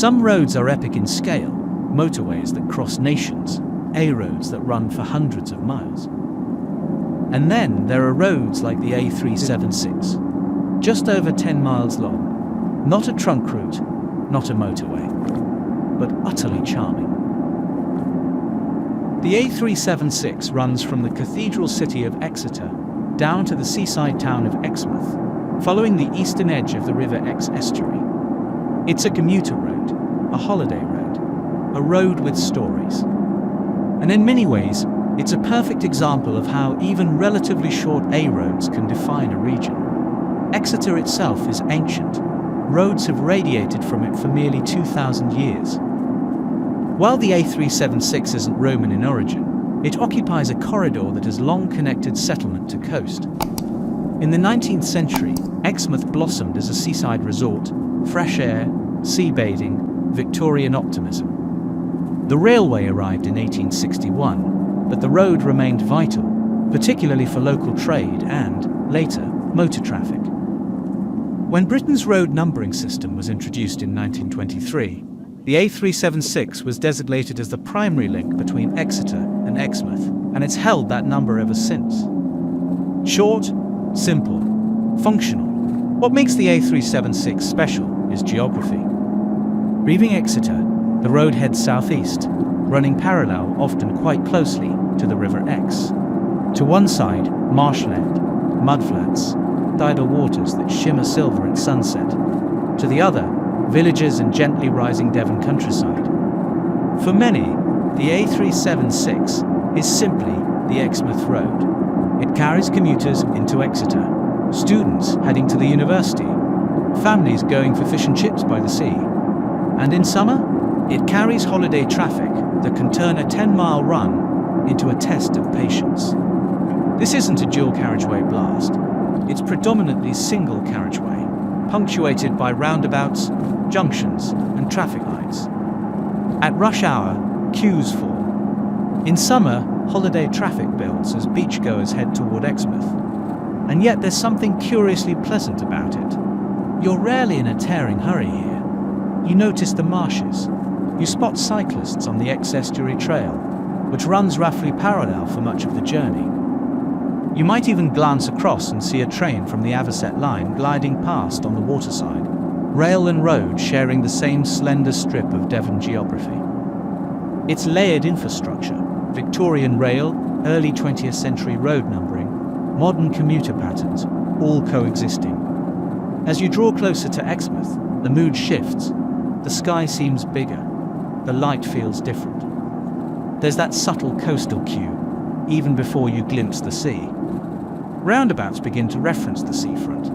Some roads are epic in scale, motorways that cross nations, A roads that run for hundreds of miles. And then there are roads like the A376, just over 10 miles long, not a trunk route, not a motorway, but utterly charming. The A376 runs from the cathedral city of Exeter down to the seaside town of Exmouth, following the eastern edge of the River Exe estuary. It's a commuter road, a holiday road, a road with stories. And in many ways, it's a perfect example of how even relatively short A roads can define a region. Exeter itself is ancient. Roads have radiated from it for nearly 2,000 years. While the A376 isn't Roman in origin, it occupies a corridor that has long connected settlement to coast. In the 19th century, Exmouth blossomed as a seaside resort, fresh air, sea bathing, Victorian optimism. The railway arrived in 1861, but the road remained vital, particularly for local trade and, later, motor traffic. When Britain's road numbering system was introduced in 1923, the A376 was designated as the primary link between Exeter and Exmouth, and it's held that number ever since. Short, simple, functional. What makes the A376 special is geography. Leaving Exeter, the road heads southeast, running parallel, often quite closely, to the River Exe. To one side, marshland, mudflats, tidal waters that shimmer silver at sunset. To the other, villages and gently rising Devon countryside. For many, the A376 is simply the Exmouth Road. It carries commuters into Exeter, students heading to the university, families going for fish and chips by the sea. And in summer, it carries holiday traffic that can turn a 10-mile run into a test of patience. This isn't a dual carriageway blast. It's predominantly single carriageway, punctuated by roundabouts, junctions, and traffic lights. At rush hour, queues form. In summer, holiday traffic builds as beachgoers head toward Exmouth. And yet there's something curiously pleasant about it. You're rarely in a tearing hurry here. You notice the marshes. You spot cyclists on the Exe Estuary Trail, which runs roughly parallel for much of the journey. You might even glance across and see a train from the Avocet line gliding past on the waterside, rail and road sharing the same slender strip of Devon geography. It's layered infrastructure, Victorian rail, early 20th century road numbering, modern commuter patterns, all coexisting. As you draw closer to Exmouth, the mood shifts. The sky seems bigger. The light feels different. There's that subtle coastal cue, even before you glimpse the sea. Roundabouts begin to reference the seafront.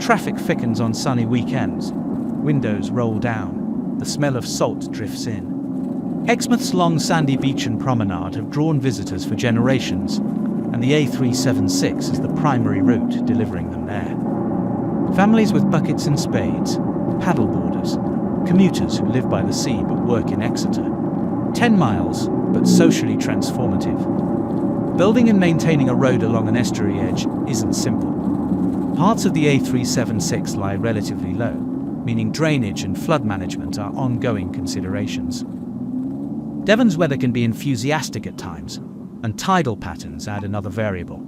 Traffic thickens on sunny weekends. Windows roll down. The smell of salt drifts in. Exmouth's long sandy beach and promenade have drawn visitors for generations, and the A376 is the primary route delivering them there. Families with buckets and spades, paddleboarders, commuters who live by the sea but work in Exeter. 10 miles, but socially transformative. Building and maintaining a road along an estuary edge isn't simple. Parts of the A376 lie relatively low, meaning drainage and flood management are ongoing considerations. Devon's weather can be enthusiastic at times, and tidal patterns add another variable.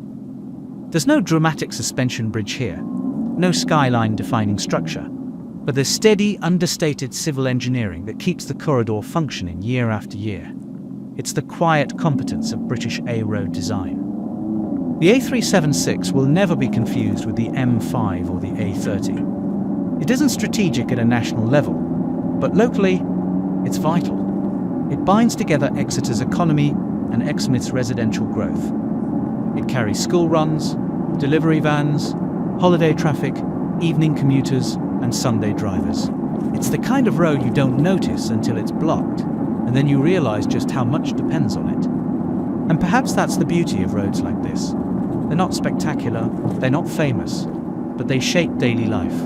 There's no dramatic suspension bridge here, no skyline-defining structure, but there's steady, understated civil engineering that keeps the corridor functioning year after year. It's the quiet competence of British A road design. The A376 will never be confused with the M5 or the A30. It isn't strategic at a national level, but locally, it's vital. It binds together Exeter's economy and Exmouth's residential growth. It carries school runs, delivery vans, holiday traffic, evening commuters, and Sunday drivers. It's the kind of road you don't notice until it's blocked, and then you realize just how much depends on it. And perhaps that's the beauty of roads like this. They're not spectacular, they're not famous, but they shape daily life.